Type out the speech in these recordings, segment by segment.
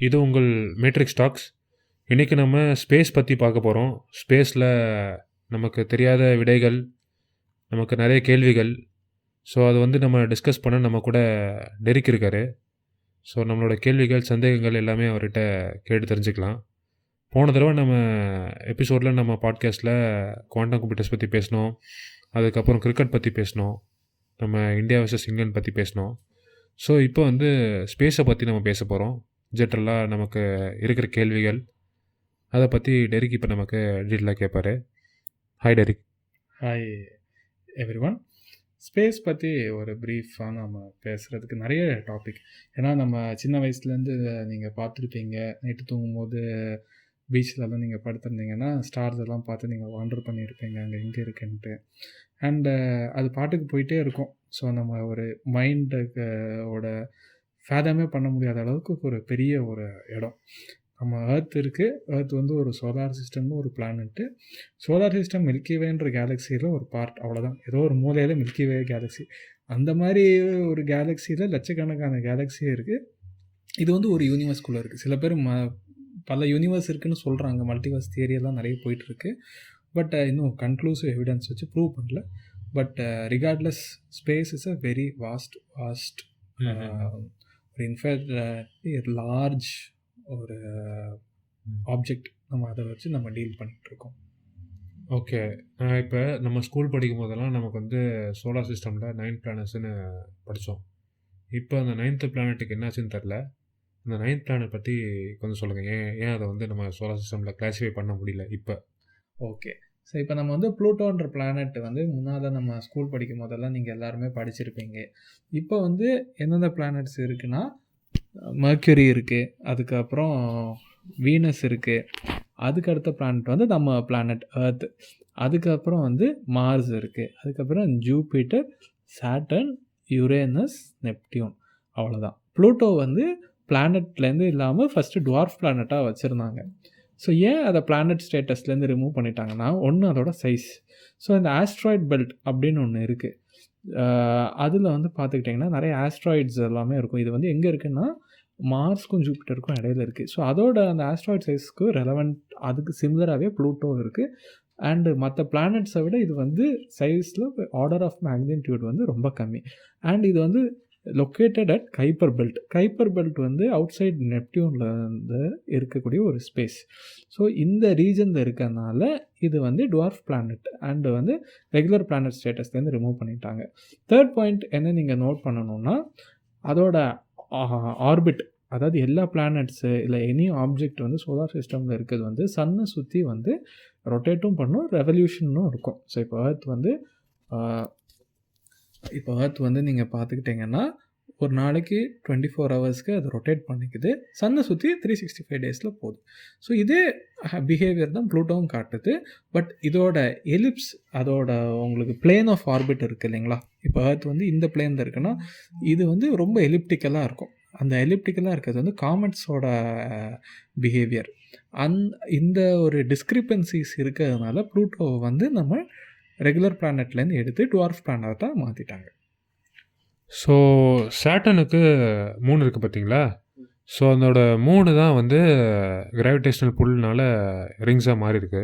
இது உங்கள் matrix tax. இன்றைக்கி நம்ம ஸ்பேஸ் பற்றி பார்க்க போகிறோம். ஸ்பேஸில் நமக்கு தெரியாத விடைகள், நமக்கு நிறைய கேள்விகள். ஸோ அது வந்து நம்ம டிஸ்கஸ் பண்ண நம்ம கூட டெரிக் இருக்கார். ஸோ நம்மளோட கேள்விகள், சந்தேகங்கள் எல்லாமே அவர்கிட்ட கேட்டு தெரிஞ்சுக்கலாம். போன தடவை நம்ம எபிசோடில் நம்ம பாட்காஸ்ட்டில் குவாண்டம் கம்ப்யூட்டர்ஸ் பற்றி பேசினோம். அதுக்கப்புறம் கிரிக்கெட் பற்றி பேசினோம். நம்ம இந்தியா வர்சஸ் இங்கிலாந்து பற்றி பேசினோம். ஸோ இப்போ வந்து ஸ்பேஸை பற்றி நம்ம பேச போகிறோம். ஜென்ரலாக நமக்கு இருக்கிற கேள்விகள் அதை பற்றி டெரிக் இப்போ நமக்கு டீட்டெயிலாக கேட்பார். Hi Derek. Hi every one. Space பற்றி ஒரு ப்ரீஃபாக நம்ம பேசுகிறதுக்கு நிறைய டாபிக். ஏன்னா நம்ம சின்ன வயசுலேருந்து நீங்கள் பார்த்துருப்பீங்க, நைட்டு தூங்கும்போது பீச்சிலலாம் நீங்கள் படுத்திருந்தீங்கன்னா ஸ்டார்ஸ் எல்லாம் பார்த்து நீங்கள் வாண்டர் பண்ணியிருப்பீங்க அங்கே எங்கே இருக்குன்ட்டு. அண்டு அது பாட்டுக்கு போயிட்டே இருக்கும். ஸோ நம்ம ஒரு மைண்டுக்கு ஃபேதமே பண்ண முடியாத அளவுக்கு ஒரு பெரிய ஒரு இடம் நம்ம ஏர்த் இருக்குது. ஏர்த் வந்து ஒரு சோலார் சிஸ்டம்னு ஒரு பிளானெட்டு. சோலார் சிஸ்டம் மில்கிவேன்ற கேலக்சியில் ஒரு பார்ட், அவ்வளோதான். ஏதோ ஒரு மூலையில் மில்கிவே கேலக்சி. அந்த மாதிரி ஒரு கேலக்சியில் லட்சக்கணக்கான கேலக்ஸியே இருக்குது. இது வந்து ஒரு யூனிவர்ஸ்குள்ளே இருக்குது. சில பேர் பல யூனிவர்ஸ் இருக்குதுன்னு சொல்கிறாங்க. மல்டிவர்ஸ் தியரியெல்லாம் நிறைய போயிட்டுருக்கு. பட் இன்னும் கன்க்ளூசிவ் எவிடன்ஸ் வச்சு ப்ரூவ் பண்ணல. But regardless space is a very vast ஒரு இன்ஃபேக்ட் லார்ஜ் ஒரு ஆப்ஜெக்ட். நம்ம அதை வச்சு நம்ம டீல் பண்ணிகிட்ருக்கோம். ஓகே, இப்போ நம்ம ஸ்கூல் படிக்கும் போதெல்லாம் நமக்கு வந்து சோலார் சிஸ்டமில் 9 பிளானட்ஸ்னு படித்தோம். இப்போ அந்த 9th பிளானட்டுக்கு என்னாச்சுன்னு தெரில. அந்த 9th பிளானட் பற்றி கொஞ்சம் சொல்லுங்கள். ஏன் அதை வந்து நம்ம சோலார் சிஸ்டமில் கிளாஸிஃபை பண்ண முடியல இப்போ? ஓகே, ஸோ இப்போ நம்ம வந்து ப்ளூட்டோன்ற பிளானட் வந்து முன்னால் நம்ம ஸ்கூல் படிக்கும் போதெல்லாம் நீங்கள் எல்லாருமே படிச்சிருப்பீங்க. இப்போ வந்து எந்தெந்த பிளானட்ஸ் இருக்குன்னா, மெர்க்யூரி இருக்குது, அதுக்கப்புறம் வீனஸ் இருக்குது, அதுக்கு அடுத்த பிளானட் வந்து நம்ம பிளானட் ஏர்த், அதுக்கப்புறம் வந்து மார்ஸ் இருக்குது, அதுக்கப்புறம் ஜூபிட்டர், சாட்டர்ன், யுரேனஸ், நெப்டியூன். அவ்வளோதான். ப்ளூட்டோ வந்து பிளானட்லேருந்து இல்லாமல் ஃபஸ்ட்டு டுவார்ஃப் பிளானட்டாக வச்சுருந்தாங்க. ஸோ ஏன் அதை பிளானட் ஸ்டேட்டஸ்லேருந்து ரிமூவ் பண்ணிட்டாங்கன்னா, ஒன்று அதோட சைஸ். ஸோ இந்த ஆஸ்ட்ராய்ட் பெல்ட் அப்படின்னு ஒன்று இருக்குது. அதில் வந்து பார்த்துக்கிட்டிங்கன்னா நிறைய ஆஸ்ட்ராய்ட்ஸ் எல்லாமே இருக்கும். இது வந்து எங்கே இருக்குன்னா மார்ஸ்க்கும் ஜூபிட்டருக்கும் இடையில இருக்குது. ஸோ அதோட அந்த ஆஸ்ட்ராய்ட் சைஸ்க்கு ரெலவெண்ட், அதுக்கு சிமிலராகவே ப்ளூட்டோ இருக்குது. அண்டு மற்ற பிளானட்ஸை விட இது வந்து சைஸில் ஆர்டர் ஆஃப் மேக்னிடியூட் வந்து ரொம்ப கம்மி. அண்ட் இது வந்து லொக்கேட்டட் அட் கைப்பர் பெல்ட். கைப்பர் பெல்ட் வந்து அவுட் சைட் நெப்டியூனில் வந்து இருக்கக்கூடிய ஒரு ஸ்பேஸ். ஸோ இந்த ரீஜனில் இருக்கிறதுனால இது வந்து டுவார்ஃப் பிளானட் அண்டு வந்து ரெகுலர் பிளானட் ஸ்டேட்டஸ்லேருந்து ரிமூவ் பண்ணிட்டாங்க. தேர்ட் பாயிண்ட் என்ன நீங்கள் நோட் பண்ணணுன்னா, அதோட ஆர்பிட், அதாவது எல்லா பிளானட்ஸு இல்லை எனி ஆப்ஜெக்ட் வந்து சோலார் சிஸ்டமில் இருக்கிறது வந்து சன்னை சுற்றி வந்து ரொட்டேட்டும் பண்ணும், ரெவல்யூஷனும் இருக்கும். ஸோ இப்போ ஏர்த் வந்து நீங்கள் பார்த்துக்கிட்டிங்கன்னா ஒரு நாளைக்கு 24 ஹவர்ஸ்க்கு அது ரொட்டேட் பண்ணிக்குது. சன்னை சுற்றி 365 டேஸில் போகுது. ஸோ இதே பிஹேவியர் தான் ப்ளூட்டோவும் காட்டுது. பட் இதோட எலிப்ஸ், அதோட உங்களுக்கு பிளேன் ஆஃப் ஆர்பிட் இருக்குது இல்லைங்களா. இப்போ ஏர்த் வந்து இந்த பிளேன் இருக்குன்னா இது வந்து ரொம்ப எலிப்டிக்கலாக இருக்கும். அந்த எலிப்டிக்கலாக இருக்கிறது வந்து காமெட்ஸோட பிஹேவியர். இந்த ஒரு டிஸ்கிரிப்பன்சிஸ் இருக்கிறதுனால ப்ளூட்டோவை வந்து நம்ம ரெகுலர் பிளானட்லேருந்து எடுத்து டுவார்ஃப் பிளானட்டாக மாற்றிட்டாங்க. ஸோ சாட்டனுக்கு 3 இருக்குது பார்த்தீங்களா. ஸோ அதோட 3 தான் வந்து கிராவிடேஷ்னல் புல்னால் ரிங்ஸாக மாறி இருக்கு.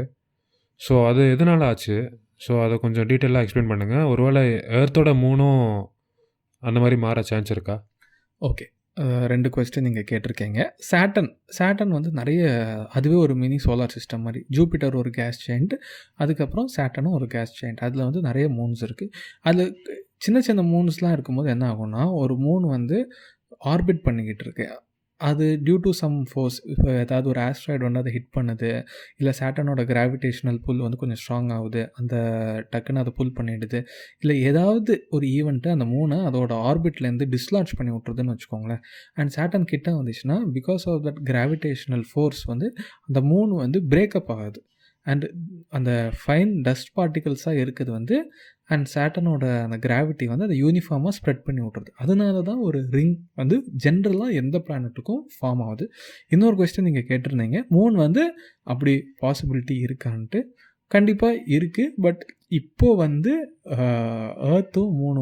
ஸோ அது எதனால் ஆச்சு? ஸோ அதை கொஞ்சம் டீட்டெயிலாக எக்ஸ்பிளைன் பண்ணுங்கள். ஒருவேளை ஏர்த்தோட 3ம் அந்த மாதிரி மாற சான்ஸ் இருக்கா? ஓகே, 2 கொஸ்டின் நீங்கள் கேட்டிருக்கீங்க. சாட்டன் வந்து நிறைய, அதுவே ஒரு மினி சோலார் சிஸ்டம் மாதிரி. ஜூபிட்டர் ஒரு கேஸ் ஜெயண்ட், அதுக்கப்புறம் சாட்டனும் ஒரு கேஸ் ஜெயண்ட். அதில் வந்து நிறைய மூன்ஸ் இருக்குது. அதில் சின்ன சின்ன மூன்ஸ்லாம் இருக்கும்போது என்ன ஆகும்னா, ஒரு மூன் வந்து ஆர்பிட் பண்ணிக்கிட்டு இருக்கு. அது டியூ டு சம் ஃபோர்ஸ், இப்போ ஏதாவது ஒரு ஆஸ்ட்ராய்டு வந்து அதை ஹிட் பண்ணுது, இல்லை சாட்டனோட கிராவிடேஷனல் புல் வந்து கொஞ்சம் ஸ்ட்ராங் ஆகுது, அந்த டக்குன்னு அதை புல் பண்ணிடுது, இல்லை ஏதாவது ஒரு ஈவெண்ட்டு அந்த மூணை அதோட ஆர்பிட்லேருந்து டிஸ்லான்ச் பண்ணி விட்ருதுன்னு வச்சுக்கோங்களேன். அண்ட் சாட்டன் கிட்ட வந்துச்சுன்னா because of that gravitational force வந்து அந்த மூணு வந்து பிரேக்கப் ஆகுது. அண்ட் அந்த ஃபைன் டஸ்ட் பார்ட்டிகல்ஸாக இருக்குது வந்து, அண்ட் சாட்டனோட அந்த கிராவிட்டி வந்து அதை யூனிஃபார்மாக ஸ்ப்ரெட் பண்ணி விட்ருது. அதனால தான் ஒரு ரிங் வந்து ஜென்ரலாக எந்த பிளானட்டுக்கும் ஃபார்ம் ஆகுது. இன்னொரு கொஸ்டின் நீங்கள் கேட்டிருந்தீங்க, மூன் வந்து அப்படி பாசிபிலிட்டி இருக்கான்ட்டு. கண்டிப்பாக இருக்குது. பட் இப்போது வந்து ஏர்த்தும் மூணு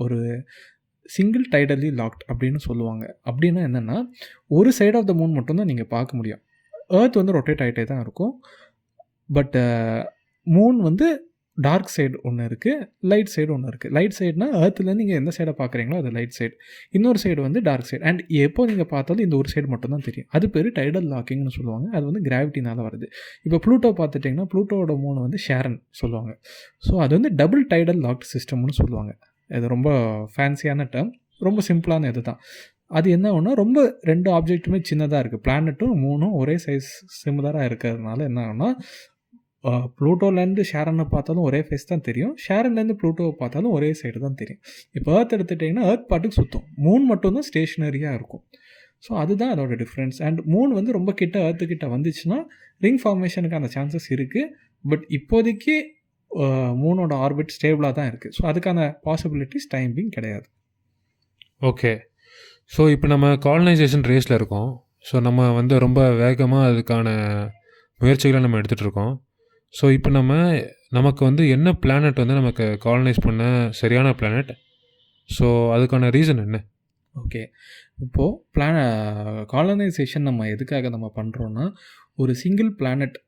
ஒரு சிங்கிள் டைடலி லாக்ட் அப்படின்னு சொல்லுவாங்க. அப்படின்னா என்னென்னா, ஒரு சைட் ஆஃப் த மூன் மட்டும்தான் நீங்கள் பார்க்க முடியும். எர்த் வந்து ரொட்டேட் ஆகிட்டே தான் இருக்கும். பட் மூன் வந்து டார்க் சைடு ஒன்று இருக்குது, லைட் சைடு ஒன்று இருக்குது. லைட் சைடுனா எர்த்துலேருந்து நீங்கள் எந்த சைடை பார்க்குறீங்களோ அது லைட் சைடு, இன்னொரு சைடு வந்து டார்க் சைடு. அண்ட் எப்போ நீங்கள் பார்த்தாலும் இந்த ஒரு சைடு மட்டும் தான் தெரியும். அது பேர் டைடல் லாக்கிங்னு சொல்லுவாங்க. அது வந்து கிராவிட்டினால வருது. இப்போ ப்ளூட்டோ பார்த்துட்டிங்கன்னா ப்ளூட்டோட மூணு வந்து ஷேரன் சொல்லுவாங்க. ஸோ அது வந்து டபுள் டைடல் லாக்ட் சிஸ்டம்னு சொல்லுவாங்க. இது ரொம்ப ஃபேன்சியான டேர்ம், ரொம்ப சிம்பிளான இது தான். அது என்ன ஆகும்னா, ரொம்ப 2 ஆப்ஜெக்ட்டுமே சின்னதாக இருக்குது. பிளானட்டும் மூணும் ஒரே சைஸ் சிமிலராக இருக்கிறதுனால என்ன ஆகும்னா, ப்ளூட்டோலேருந்து ஷேரனை பார்த்தாலும் ஒரே ஃபேஸ் தான் தெரியும், ஷேரன்லேருந்து ப்ளூட்டோவை பார்த்தாலும் ஒரே சைடு தான் தெரியும். இப்போ எர்த் எடுத்துட்டிங்கன்னா எர்த் பாட்டுக்கு சுற்றும், மூன் மட்டும்தான் ஸ்டேஷ்னரியாக இருக்கும். ஸோ அதுதான் அதோட டிஃப்ரென்ஸ். அண்ட் மூன் வந்து ரொம்ப கிட்ட எர்த்துக்கிட்ட வந்துச்சுன்னா ரிங் ஃபார்மேஷனுக்கான சான்சஸ் இருக்குது. பட் இப்போதைக்கு மூனோட ஆர்பிட் ஸ்டேபிளாக தான் இருக்குது. ஸோ அதுக்கான பாசிபிலிட்டிஸ் டைம் பீங் கிடையாது. ஓகே. ஸோ இப்போ நம்ம காலனைசேஷன் ரேஸில் இருக்கோம். ஸோ நம்ம வந்து ரொம்ப வேகமாக அதுக்கான முயற்சிகளை நம்ம எடுத்துகிட்டு இருக்கோம். ஸோ இப்போ நமக்கு வந்து என்ன பிளானட் வந்து நமக்கு காலனைஸ் பண்ண சரியான பிளானட்? ஸோ அதுக்கான ரீசன் என்ன? ஓகே, இப்போது காலனைசேஷன் நம்ம எதுக்காக நம்ம பண்ணுறோன்னா, ஒரு சிங்கிள் பிளானட்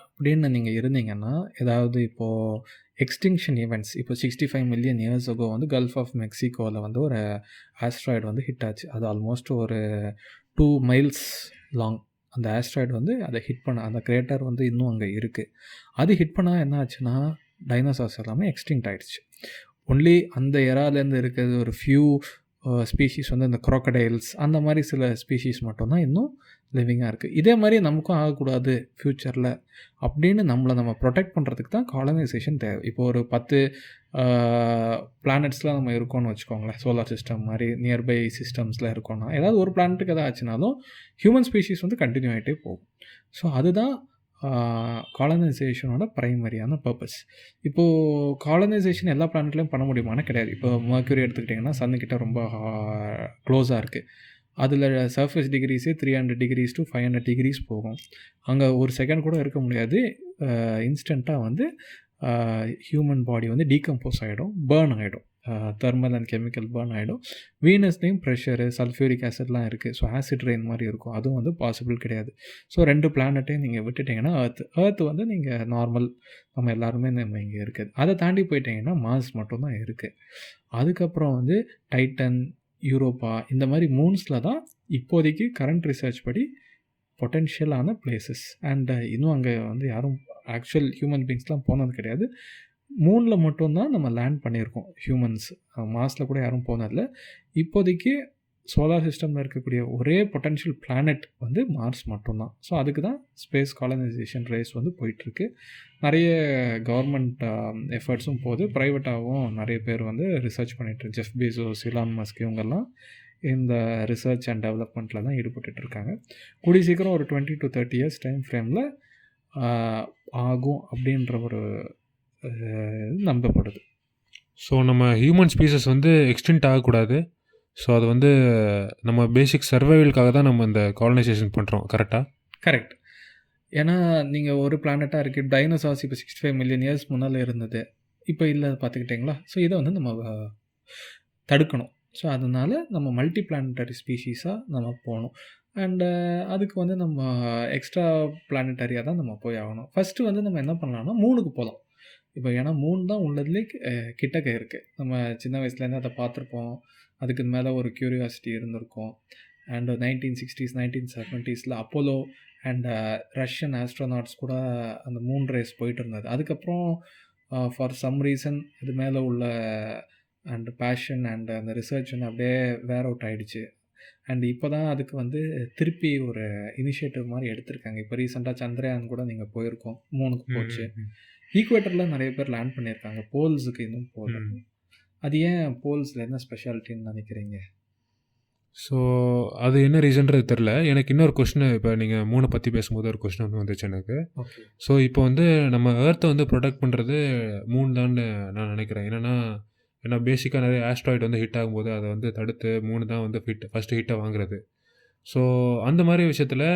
அப்படின்னு நீங்கள் இருந்தீங்கன்னா, ஏதாவது இப்போது எக்ஸ்டிங்ஷன் ஈவெண்ட்ஸ், இப்போ 65 மில்லியன் இயர்ஸ் அகோ வந்து கல்ஃப் ஆஃப் மெக்சிகோவில் வந்து ஒரு ஆஸ்ட்ராய்டு வந்து ஹிட் ஆச்சு. அது ஆல்மோஸ்ட் ஒரு 2 மைல்ஸ் லாங். அந்த ஆஸ்ட்ராய்டு வந்து அதை ஹிட் பண்ண, அந்த கிரேட்டர் வந்து இன்னும் அங்கே இருக்குது. அது ஹிட் பண்ணால் என்ன ஆச்சுன்னா, டைனோசார்ஸ் எல்லாமே எக்ஸ்டிங்க்ட் ஆகிடுச்சு. ஒன்லி அந்த எராலேருந்து இருக்கிறது ஒரு ஃபியூ ஸ்பீஷீஸ் வந்து இந்த க்ரோக்கடைல்ஸ், அந்த மாதிரி சில ஸ்பீஷீஸ் மட்டும்தான் இன்னும் லிவிங்காக இருக்குது. இதே மாதிரி நமக்கும் ஆகக்கூடாது ஃப்யூச்சரில் அப்படின்னு நம்ம ப்ரொடெக்ட் பண்ணுறதுக்கு தான் காலனைசேஷன் தேவை. இப்போ ஒரு 10 பிளானட்ஸில் நம்ம இருக்கோம்னு வச்சுக்கோங்களேன், சோலார் சிஸ்டம் மாதிரி நியர்பை சிஸ்டம்ஸில் இருக்கோன்னா, ஏதாவது ஒரு பிளானட்டுக்கு எதாவது ஆச்சுனாலும் ஹியூமன் ஸ்பீஷீஸ் வந்து கண்டினியூ ஆகிட்டே போகும். ஸோ அதுதான் காலனைசேஷனோட ப்ரைமரியான பர்பஸ். இப்போது காலனைசேஷன் எல்லா பிளானட்லேயும் பண்ண முடியுமானா கிடையாது. இப்போ மர்க்யூரி எடுத்துக்கிட்டிங்கன்னா சன்னுக்கிட்ட ரொம்ப க்ளோஸாக இருக்குது. அதில் சர்ஃபேஸ் டிகிரிஸே 300 டிகிரிஸ் to 500 டிகிரிஸ் போகும். அங்கே ஒரு செகண்ட் கூட இருக்க முடியாது. இன்ஸ்டண்ட்டாக வந்து ஹியூமன் பாடி வந்து டீகம்போஸ் ஆகிடும், பேர்ன் ஆகிடும், தெர்மல் அண்ட் கெமிக்கல் பேர்ன் ஆகிடும். வீனஸ்லேயும் ப்ரெஷரு, சல்ஃபியூரிக் ஆசிட்லாம் இருக்குது. ஸோ ஆசிட் ரெயின் மாதிரி இருக்கும். அதுவும் வந்து பாசிபிள் கிடையாது. ஸோ 2 பிளானட்டையும் நீங்கள் விட்டுட்டிங்கன்னா எர்த் வந்து நீங்கள் நார்மல், நம்ம எல்லாருமே நம்ம இங்கே இருக்குது. அதை தாண்டி போயிட்டிங்கன்னா மார்ஸ் மட்டும்தான் இருக்குது. அதுக்கப்புறம் வந்து டைட்டன், யூரோப்பா, இந்த மாதிரி மூன்ஸில் தான் இப்போதைக்கு கரண்ட் ரிசர்ச் படி பொட்டென்ஷியலான பிளேசஸ். அண்ட் இன்னும் அங்கே வந்து யாரும் ஆக்சுவல் ஹியூமன் பீங்ஸ்லாம் போனது கிடையாது. மூனில் மட்டும்தான் நம்ம லேண்ட் பண்ணியிருக்கோம் ஹியூமன்ஸ். மார்ஸில் கூட யாரும் போனதில்லை. இப்போதைக்கு சோலார் சிஸ்டமில் இருக்கக்கூடிய ஒரே பொட்டென்ஷியல் பிளானட் வந்து மார்ஸ் மட்டும்தான். ஸோ அதுக்கு தான் ஸ்பேஸ் காலனைசேஷன் ரேஸ் வந்து போயிட்டுருக்கு. நிறைய கவர்மெண்ட் எஃபர்ட்ஸும் போகுது, ப்ரைவேட்டாகவும் நிறைய பேர் வந்து ரிசர்ச் பண்ணிட்டு, ஜெஃப் பெசோஸ், இலான் மஸ்க், இவங்கெல்லாம் இந்த ரிசர்ச் அண்ட் டெவலப்மெண்ட்டில் தான் ஈடுபட்டு இருக்காங்க. கூடிய சீக்கிரம் ஒரு 20 to 30 இயர்ஸ் டைம் ஃப்ரேமில் ஆகும் அப்படின்ற ஒரு நம்பப்படுது. ஸோ நம்ம ஹியூமன் ஸ்பீசஸ் வந்து எக்ஸ்டெண்ட் ஆகக்கூடாது. ஸோ அது வந்து நம்ம பேசிக் சர்வைவலுக்காக தான் நம்ம இந்த காலனைசேஷன் பண்ணுறோம். கரெக்டாக? கரெக்ட். ஏன்னா நீங்கள் ஒரு பிளானட்டாக இருக்குது, டைனோசார்ஸ் இப்போ 65 மில்லியன் இயர்ஸ் முன்னால் இருந்தது, இப்போ இல்லை பார்த்துக்கிட்டிங்களா? ஸோ இதை வந்து நம்ம தடுக்கணும். ஸோ அதனால் நம்ம மல்டி பிளானட்டரி ஸ்பீஷீஸாக நம்ம போகணும். அண்டு அதுக்கு வந்து நம்ம எக்ஸ்ட்ரா பிளானட்டரியாக தான் நம்ம போய் ஆகணும். ஃபஸ்ட்டு வந்து நம்ம என்ன பண்ணலாம்னா மூணுக்கு போகலாம். இப்போ ஏன்னா மூணு தான் உள்ளதுலேயே கிட்டக்க இருக்குது. நம்ம சின்ன வயசுலேருந்து அதை பார்த்துருப்போம், அதுக்கு மேலே ஒரு க்யூரியாசிட்டி இருந்திருக்கும். And 1960s 1970s Apollo and Russian astronauts கூட அந்த மூன் ரேஸ் போயிட்டு இருந்தது. அதுக்கப்புறம் ஃபார் சம் ரீசன் அது மேலே உள்ள அண்ட் பேஷன் அண்ட் அந்த ரிசர்ச் வந்து அப்படியே வேர் அவுட் ஆகிடுச்சு. அண்ட் இப்போ தான் அதுக்கு வந்து திருப்பி ஒரு இனிஷியேட்டிவ் மாதிரி எடுத்திருக்காங்க. இப்போ ரீசெண்டாக சந்திரயான் கூட நீங்கள் போயிருக்கோம், மூணுக்கு போச்சு. ஈக்குவேட்டரில் நிறைய பேர் லேண்ட் பண்ணியிருக்காங்க, போல்ஸுக்கு இன்னும் போகல. அது ஏன் போல்ஸில் என்ன ஸ்பெஷாலிட்டின்னு நினைக்கிறீங்க? ஸோ அது என்ன ரீசன்றது தெரில. எனக்கு இன்னொரு கொஸ்டின், இப்போ நீங்கள் மூணை பற்றி பேசும்போது ஒரு கொஸ்டின் ஒன்று வந்துச்சு எனக்கு. ஓகே. ஸோ இப்போ வந்து நம்ம எர்த்தை வந்து ப்ரொடெக்ட் பண்ணுறது மூணு தான் நான் நினைக்கிறேன். ஏன்னா பேசிக்காக நிறைய ஆஸ்ட்ராய்டு வந்து ஹிட் ஆகும்போது அதை வந்து தடுத்து மூணு தான் வந்து ஃபஸ்ட்டு ஹிட்டை வாங்குறது. ஸோ அந்த மாதிரி விஷயத்தில்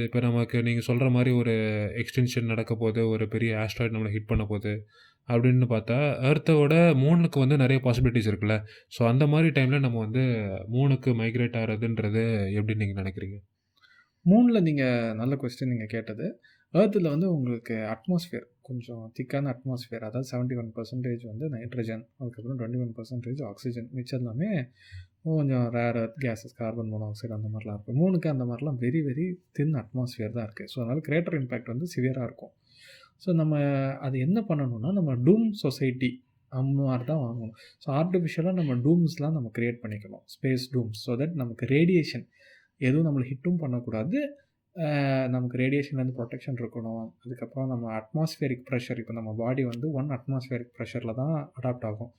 இப்போ நமக்கு நீங்கள் சொல்கிற மாதிரி ஒரு எக்ஸ்டென்ஷன் நடக்க போது, ஒரு பெரிய ஆஸ்ட்ராய்டு நம்மளை ஹிட் பண்ண போது, அப்படின்னு பார்த்தா, எர்த்தோட மூனுக்கு வந்து நிறைய பாசிபிலிட்டிஸ் இருக்குல்ல. ஸோ அந்த மாதிரி டைமில் நம்ம வந்து மூனுக்கு மைக்ரேட் ஆகிறதுன்றது எப்படி நீங்கள் நினைக்கிறீங்க? மூணில் நீங்கள் நல்ல கொஸ்டின் நீங்கள் கேட்டது. ஏர்த்தில் வந்து உங்களுக்கு அட்மாஸ்ஃபியர் கொஞ்சம் திக்கான அட்மாஸ்ஃபியர், அதாவது 71% வந்து நைட்ரஜன், அதுக்கப்புறம் 21% ஆக்சிஜன், மிச்சம் எல்லாமே கொஞ்சம் rare earth gases, carbon monoxide அந்த மாதிரிலாம் இருக்குது. மூணுக்கு அந்த மாதிரிலாம் வெரி வெரி தின் அட்மாஸ்ஃபியர் தான் இருக்குது. ஸோ அதனால் கிரேட்டர் இம்பேக்ட் வந்து சிவியராக இருக்கும். ஸோ நம்ம அது என்ன பண்ணணும்னா, நம்ம டூம் சொசைட்டி அந்த மாதிரி தான் வாங்கணும். ஸோ ஆர்டிஃபிஷியலாக நம்ம டூம்ஸ்லாம் நம்ம க்ரியேட் பண்ணிக்கணும், ஸ்பேஸ் டூம்ஸ். ஸோ தட் நமக்கு ரேடியேஷன் எதுவும் நம்மளை ஹிட்டும் பண்ணக்கூடாது, நமக்கு ரேடியேஷன்லேருந்து ப்ரொடெக்ஷன் இருக்கணும். அதுக்கப்புறம் நம்ம அட்மாஸ்ஃபியரிக் ப்ரெஷர், இப்போ நம்ம பாடி வந்து 1 அட்மாஸ்ஃபியரிக் ப்ரெஷரில் தான் அடாப்ட் ஆகும்.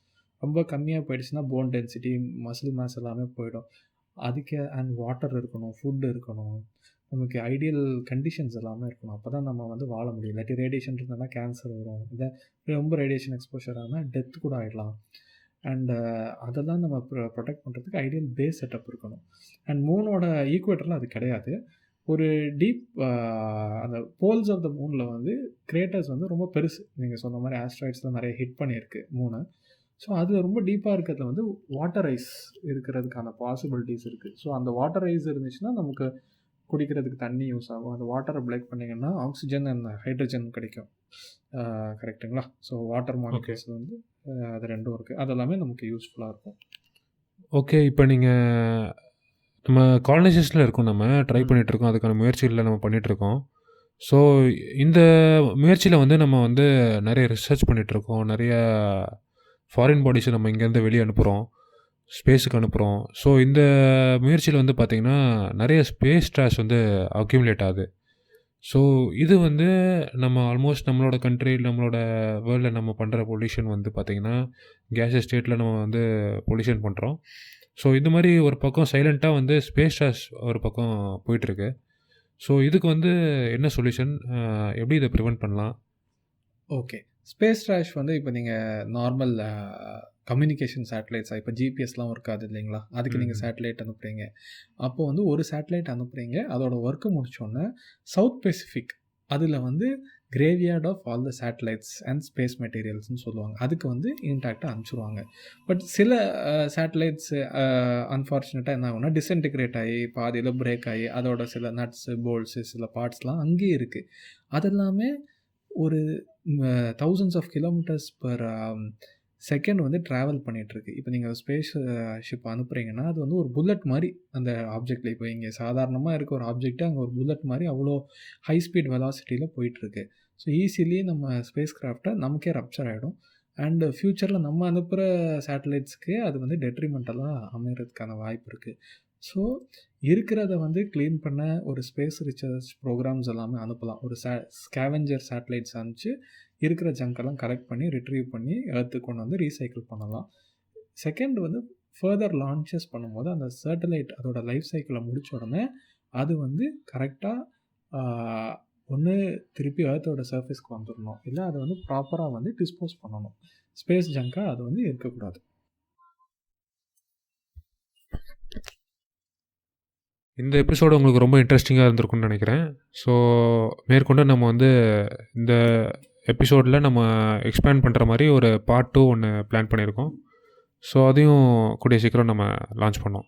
ரொம்ப கம்மியாக போயிடுச்சுன்னா போன் டென்சிட்டி, மசில் மாஸ் எல்லாமே போயிடும். அதுக்கு அண்ட் வாட்டர் இருக்கணும், ஃபுட் இருக்கணும், நமக்கு ஐடியல் கண்டிஷன்ஸ் எல்லாமே இருக்கணும். அப்போ தான் நம்ம வந்து வாழ முடியும். இல்லாட்டி ரேடியேஷன் இருந்ததுன்னா கேன்சர் வரும், இல்லை ரொம்ப ரேடியேஷன் எக்ஸ்போஷர் ஆனால் டெத்து கூட ஆகிடலாம். அண்ட் அதெல்லாம் நம்ம ப்ரொடெக்ட் பண்ணுறதுக்கு ஐடியல் பேஸ் செட்டப் இருக்கணும். அண்ட் மூனோட ஈக்குவேட்டரில் அது கிடையாது. ஒரு டீப் அந்த போல்ஸ் ஆஃப் த மூனில் வந்து கிரேட்டர்ஸ் வந்து ரொம்ப பெருசு. நீங்கள் சொன்ன மாதிரி ஆஸ்ட்ராய்ட்ஸ்லாம் நிறைய ஹிட் பண்ணியிருக்கு மூணு. ஸோ அது ரொம்ப டீப்பாக இருக்கிறதுல வந்து வாட்டர் ஐஸ் இருக்கிறதுக்கான பாசிபிலிட்டிஸ் இருக்குது. ஸோ அந்த வாட்டர் ஐஸ் இருந்துச்சுன்னா நமக்கு குடிக்கிறதுக்கு தண்ணி யூஸ் ஆகும். அந்த வாட்டரை பிரேக் பண்ணிங்கன்னா ஆக்சிஜன் அண்ட் ஹைட்ரஜன் கிடைக்கும். கரெக்டுங்களா? ஸோ வாட்டர் மாலிகூல்ஸ் வந்து அது ரெண்டும் இருக்குது. அதெல்லாமே நமக்கு யூஸ்ஃபுல்லாக இருக்கும். ஓகே, இப்போ நீங்கள் நம்ம காலனைசேஷனில் இருக்கோம், நம்ம ட்ரை பண்ணிகிட்ருக்கோம், அதுக்கான முயற்சிகளில் நம்ம பண்ணிகிட்ருக்கோம். ஸோ இந்த முயற்சியில் வந்து நம்ம வந்து நிறைய ரிசர்ச் பண்ணிகிட்ருக்கோம், நிறைய ஃபாரின் பாடிஸை நம்ம இங்கேருந்து வெளியே அனுப்புகிறோம், ஸ்பேஸுக்கு அனுப்புகிறோம். ஸோ இந்த முயற்சியில் வந்து பார்த்திங்கன்னா நிறைய ஸ்பேஸ் ட்ராஷ் வந்து அக்யூமுலேட் ஆகுது. ஸோ இது வந்து நம்ம ஆல்மோஸ்ட் நம்மளோட கண்ட்ரி, நம்மளோட வேர்ல்டில் நம்ம பண்ணுற பொல்யூஷன் வந்து பார்த்திங்கன்னா கேஸ் எஸ்டேட்டில் நம்ம வந்து பொல்யூஷன் பண்ணுறோம். ஸோ இது மாதிரி ஒரு பக்கம் சைலண்ட்டாக வந்து ஸ்பேஸ் ட்ராஷ் ஒரு பக்கம் போயிட்டுருக்கு. ஸோ இதுக்கு வந்து என்ன சொல்யூஷன், எப்படி இதை ப்ரிவெண்ட் பண்ணலாம்? ஓகே, ஸ்பேஸ் ட்ராஷ் வந்து இப்போ நீங்கள் நார்மல் கம்யூனிகேஷன் சேட்டலைட்ஸாக, இப்போ ஜிபிஎஸ்லாம் இருக்காது இல்லைங்களா, அதுக்கு நீங்கள் சேட்டலைட் அனுப்புகிறீங்க. அப்போது வந்து ஒரு சேட்டலைட் அனுப்புகிறீங்க, அதோட ஒர்க்கு முடித்தோடனே சவுத் பெசிஃபிக் அதில் வந்து graveyard of all the satellites and space மெட்டீரியல்ஸ்னு சொல்லுவாங்க, அதுக்கு வந்து இன்டாக்டாக அனுப்பிச்சிடுவாங்க. பட் சில சேட்டலைட்ஸ் அன்ஃபார்ச்சுனேட்டாக என்ன ஆகும்னா டிஸ்இன்டிகிரேட் ஆகி பாதியில் பிரேக் ஆகி அதோட சில நட்ஸு போல்ட்ஸு சில பார்ட்ஸ்லாம் அங்கேயே இருக்குது. அதெல்லாமே ஒரு thousands of kilometres per second வந்து ட்ராவல் பண்ணிகிட்ருக்கு. இப்போ நீங்கள் ஸ்பேஸ் ஷிப் அனுப்புகிறீங்கன்னா அது வந்து ஒரு புல்லட் மாதிரி அந்த ஆப்ஜெக்டில், இப்போ இங்கே சாதாரணமாக இருக்க ஒரு ஆப்ஜெக்ட்டு அங்கே ஒரு புல்லட் மாதிரி அவ்வளோ ஹை ஸ்பீட் வெலாசிட்டியில் போயிட்டுருக்கு. ஸோ ஈஸிலி நம்ம ஸ்பேஸ் கிராஃப்டை நமக்கே ரப்சர் ஆகிடும். அண்டு ஃப்யூச்சரில் நம்ம அனுப்புகிற சேட்டலைட்ஸ்க்கு அது வந்து டெட்ரிமெண்டலாக அமைகிறதுக்கான வாய்ப்பு இருக்குது. ஸோ இருக்கிறத வந்து க்ளீன் பண்ண ஒரு ஸ்பேஸ் ரிசர்ச் ப்ரோக்ராம்ஸ் எல்லாமே அனுப்பலாம். ஒரு ஸ்கேவெஞ்சர் சேட்டலைட்ஸ் அனுப்பிச்சு இருக்கிற ஜங்கெல்லாம் கலெக்ட் பண்ணி ரிட்ரீவ் பண்ணி எர்த்துக்கு கொண்டு வந்து ரீசைக்கிள் பண்ணலாம். செகண்ட் வந்து ஃபர்தர் லான்ச்சஸ் பண்ணும்போது அந்த சேட்டலைட் அதோட லைஃப் சைக்கிளை முடிச்ச உடனே அது வந்து கரெக்டாக ஒன்று திருப்பி எர்த்தோட சர்ஃபேஸ்க்கு வந்துடணும், இல்லை அதை வந்து ப்ராப்பராக வந்து டிஸ்போஸ் பண்ணணும். ஸ்பேஸ் ஜங்காக அது வந்து இருக்கக்கூடாது. இந்த எபிசோடு உங்களுக்கு ரொம்ப இன்ட்ரெஸ்டிங்காக இருந்திருக்குன்னு நினைக்கிறேன். ஸோ மேற்கொண்டு நம்ம வந்து இந்த எபிசோடில் நம்ம எக்ஸ்பேண்ட் பண்ணுற மாதிரி ஒரு பார்ட் 2 ஒன்று பிளான் பண்ணியிருக்கோம். ஸோ அதையும் கூடிய சீக்கிரம் நம்ம லான்ச் பண்ணோம்.